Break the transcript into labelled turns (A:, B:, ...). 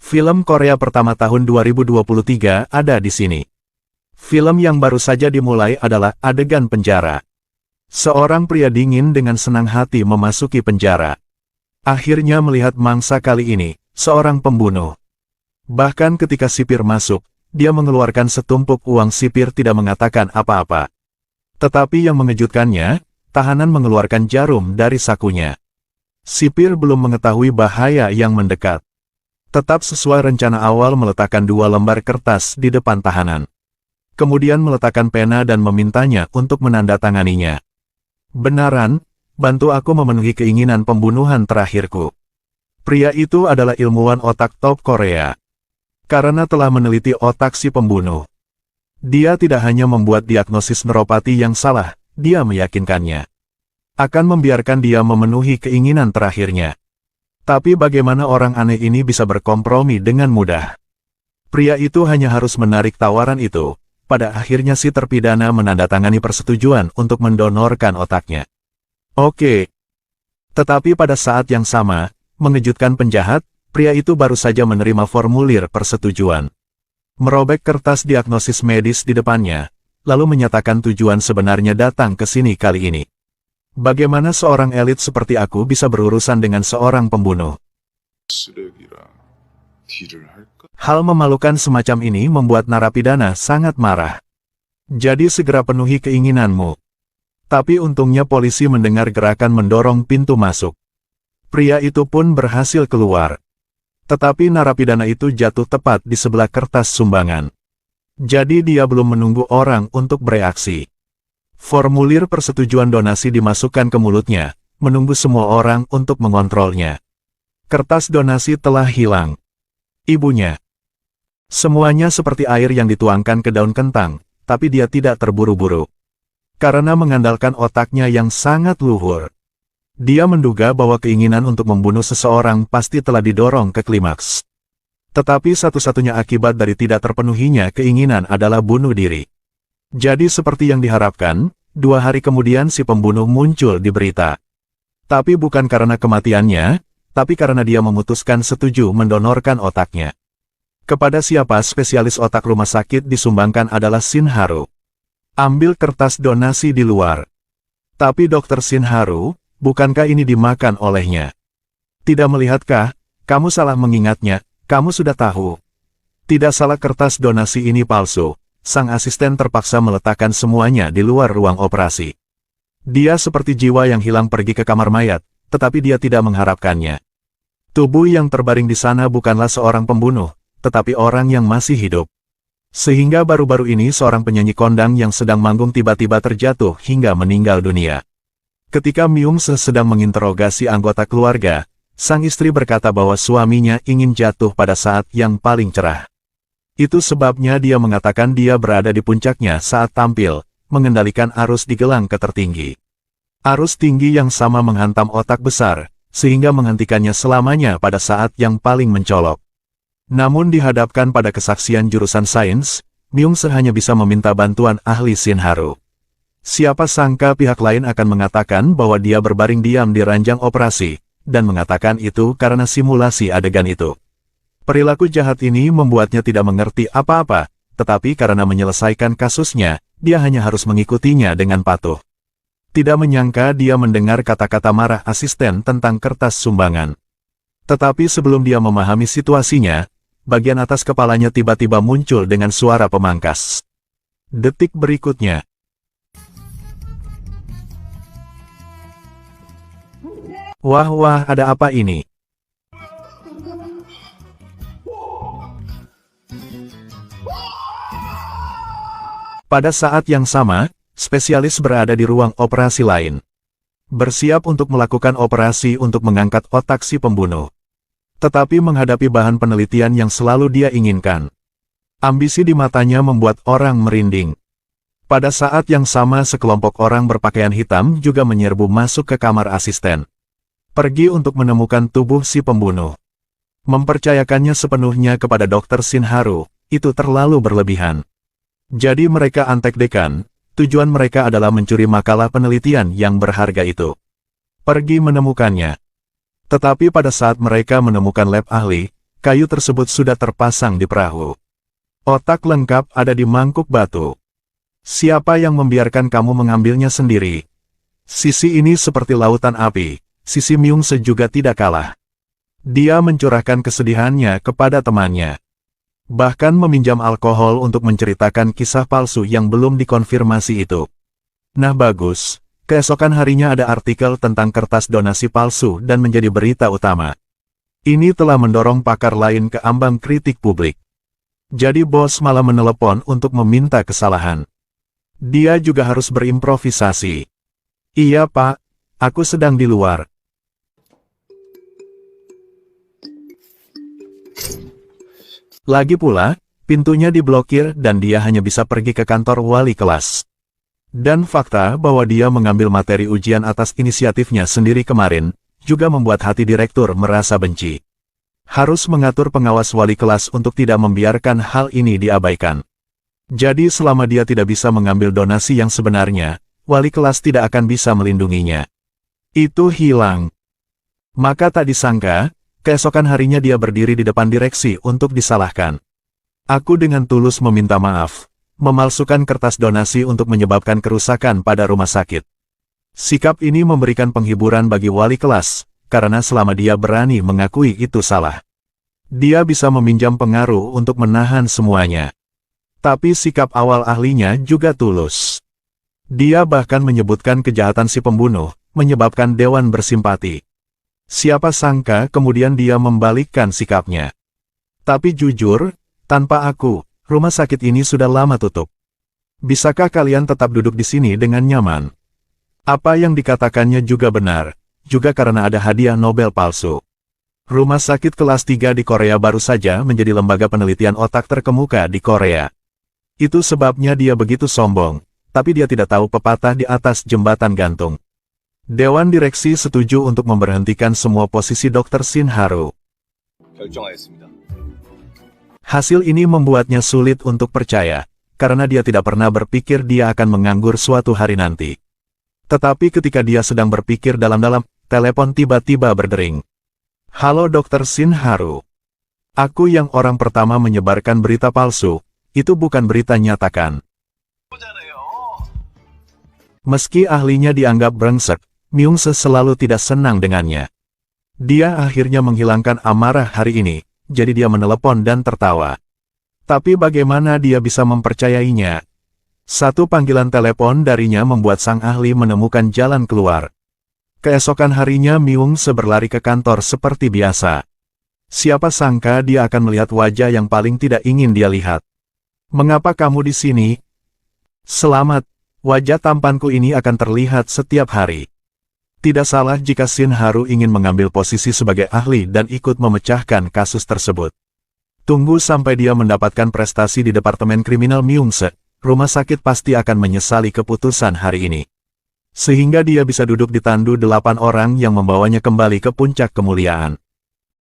A: Film Korea pertama tahun 2023 ada di sini. Film yang baru saja dimulai adalah adegan penjara. Seorang pria dingin dengan senang hati memasuki penjara. Akhirnya melihat mangsa kali ini, seorang pembunuh. Bahkan ketika sipir masuk, dia mengeluarkan setumpuk uang. Sipir tidak mengatakan apa-apa. Tetapi yang mengejutkannya, tahanan mengeluarkan jarum dari sakunya. Sipir belum mengetahui bahaya yang mendekat. Tetap sesuai rencana awal meletakkan 2 lembar kertas di depan tahanan. Kemudian meletakkan pena dan memintanya untuk menandatanganinya. Benaran, bantu aku memenuhi keinginan pembunuhan terakhirku. Pria itu adalah ilmuwan otak top Korea. Karena telah meneliti otak si pembunuh. Dia tidak hanya membuat diagnosis neuropati yang salah, dia meyakinkannya. Akan membiarkan dia memenuhi keinginan terakhirnya. Tapi bagaimana orang aneh ini bisa berkompromi dengan mudah? Pria itu hanya harus menarik tawaran itu. Pada akhirnya si terpidana menandatangani persetujuan untuk mendonorkan otaknya. Oke. Tetapi pada saat yang sama, mengejutkan penjahat, pria itu baru saja menerima formulir persetujuan. Merobek kertas diagnosis medis di depannya, lalu menyatakan tujuan sebenarnya datang ke sini kali ini. Bagaimana seorang elit seperti aku bisa berurusan dengan seorang pembunuh? Hal memalukan semacam ini membuat narapidana sangat marah. Jadi segera penuhi keinginanmu. Tapi untungnya polisi mendengar gerakan mendorong pintu masuk. Pria itu pun berhasil keluar. Tetapi narapidana itu jatuh tepat di sebelah kertas sumbangan. Jadi dia belum menunggu orang untuk bereaksi. Formulir persetujuan donasi dimasukkan ke mulutnya, menunggu semua orang untuk mengontrolnya. Kertas donasi telah hilang. Ibunya. Semuanya seperti air yang dituangkan ke daun kentang, tapi dia tidak terburu-buru. Karena mengandalkan otaknya yang sangat luhur. Dia menduga bahwa keinginan untuk membunuh seseorang pasti telah didorong ke klimaks. Tetapi satu-satunya akibat dari tidak terpenuhinya keinginan adalah bunuh diri. Jadi seperti yang diharapkan, 2 hari kemudian si pembunuh muncul di berita. Tapi bukan karena kematiannya, tapi karena dia memutuskan setuju mendonorkan otaknya. Kepada siapa spesialis otak rumah sakit disumbangkan adalah Shin Haru. Ambil kertas donasi di luar. Tapi Dokter Shin Haru, bukankah ini dimakan olehnya? Tidak melihatkah, kamu salah mengingatnya, kamu sudah tahu. Tidak salah, kertas donasi ini palsu. Sang asisten terpaksa meletakkan semuanya di luar ruang operasi. Dia seperti jiwa yang hilang pergi ke kamar mayat, tetapi dia tidak mengharapkannya. Tubuh yang terbaring di sana bukanlah seorang pembunuh, tetapi orang yang masih hidup. Sehingga baru-baru ini seorang penyanyi kondang yang sedang manggung tiba-tiba terjatuh hingga meninggal dunia. Ketika Myung-se sedang menginterogasi anggota keluarga, sang istri berkata bahwa suaminya ingin jatuh pada saat yang paling cerah. Itu sebabnya dia mengatakan dia berada di puncaknya saat tampil, mengendalikan arus di gelang ketertinggi. Arus tinggi yang sama menghantam otak besar, sehingga menghentikannya selamanya pada saat yang paling mencolok. Namun dihadapkan pada kesaksian jurusan sains, Myung-se hanya bisa meminta bantuan ahli Shin Haru. Siapa sangka pihak lain akan mengatakan bahwa dia berbaring diam di ranjang operasi, dan mengatakan itu karena simulasi adegan itu. Perilaku jahat ini membuatnya tidak mengerti apa-apa, tetapi karena menyelesaikan kasusnya, dia hanya harus mengikutinya dengan patuh. Tidak menyangka dia mendengar kata-kata marah asisten tentang kertas sumbangan. Tetapi sebelum dia memahami situasinya, bagian atas kepalanya tiba-tiba muncul dengan suara pemangkas. Detik berikutnya. Wah, ada apa ini? Pada saat yang sama, spesialis berada di ruang operasi lain. Bersiap untuk melakukan operasi untuk mengangkat otak si pembunuh. Tetapi menghadapi bahan penelitian yang selalu dia inginkan. Ambisi di matanya membuat orang merinding. Pada saat yang sama sekelompok orang berpakaian hitam juga menyerbu masuk ke kamar asisten. Pergi untuk menemukan tubuh si pembunuh. Mempercayakannya sepenuhnya kepada Dokter Shin Haru, itu terlalu berlebihan. Jadi mereka antek-dekan, tujuan mereka adalah mencuri makalah penelitian yang berharga itu. Pergi menemukannya. Tetapi pada saat mereka menemukan lab ahli, kayu tersebut sudah terpasang di perahu. Otak lengkap ada di mangkuk batu. Siapa yang membiarkan kamu mengambilnya sendiri? Sisi ini seperti lautan api, sisi Myungse juga tidak kalah. Dia mencurahkan kesedihannya kepada temannya. Bahkan meminjam alkohol untuk menceritakan kisah palsu yang belum dikonfirmasi itu. Nah bagus, keesokan harinya ada artikel tentang kertas donasi palsu dan menjadi berita utama. Ini telah mendorong pakar lain ke ambang kritik publik. Jadi bos malah menelepon untuk meminta kesalahan. Dia juga harus berimprovisasi. Iya pak, aku sedang di luar. Lagi pula, pintunya diblokir dan dia hanya bisa pergi ke kantor wali kelas. Dan fakta bahwa dia mengambil materi ujian atas inisiatifnya sendiri kemarin, juga membuat hati direktur merasa benci. Harus mengatur pengawas wali kelas untuk tidak membiarkan hal ini diabaikan. Jadi selama dia tidak bisa mengambil donasi yang sebenarnya, wali kelas tidak akan bisa melindunginya. Itu hilang. Maka tak disangka, keesokan harinya dia berdiri di depan direksi untuk disalahkan. Aku dengan tulus meminta maaf, memalsukan kertas donasi untuk menyebabkan kerusakan pada rumah sakit. Sikap ini memberikan penghiburan bagi wali kelas, karena selama dia berani mengakui itu salah. Dia bisa meminjam pengaruh untuk menahan semuanya. Tapi sikap awal ahlinya juga tulus. Dia bahkan menyebutkan kejahatan si pembunuh, menyebabkan dewan bersimpati. Siapa sangka kemudian dia membalikkan sikapnya. Tapi jujur, tanpa aku, rumah sakit ini sudah lama tutup. Bisakah kalian tetap duduk di sini dengan nyaman? Apa yang dikatakannya juga benar, juga karena ada hadiah Nobel palsu. Rumah sakit kelas 3 di Korea baru saja menjadi lembaga penelitian otak terkemuka di Korea. Itu sebabnya dia begitu sombong, tapi dia tidak tahu pepatah di atas jembatan gantung. Dewan direksi setuju untuk memberhentikan semua posisi Dr. Shin Haru. Hasil ini membuatnya sulit untuk percaya, karena dia tidak pernah berpikir dia akan menganggur suatu hari nanti. Tetapi ketika dia sedang berpikir dalam-dalam, telepon tiba-tiba berdering. Halo Dr. Shin Haru. Aku yang orang pertama menyebarkan berita palsu, itu bukan berita nyatakan. Meski ahlinya dianggap brengsek, Myungse selalu tidak senang dengannya. Dia akhirnya menghilangkan amarah hari ini, jadi dia menelepon dan tertawa. Tapi bagaimana dia bisa mempercayainya? Satu panggilan telepon darinya membuat sang ahli menemukan jalan keluar. Keesokan harinya Myungse berlari ke kantor seperti biasa. Siapa sangka dia akan melihat wajah yang paling tidak ingin dia lihat. Mengapa kamu di sini? Selamat, wajah tampanku ini akan terlihat setiap hari. Tidak salah jika Shin Haru ingin mengambil posisi sebagai ahli dan ikut memecahkan kasus tersebut. Tunggu sampai dia mendapatkan prestasi di Departemen Kriminal Myungse, rumah sakit pasti akan menyesali keputusan hari ini. Sehingga dia bisa duduk di tandu 8 orang yang membawanya kembali ke puncak kemuliaan.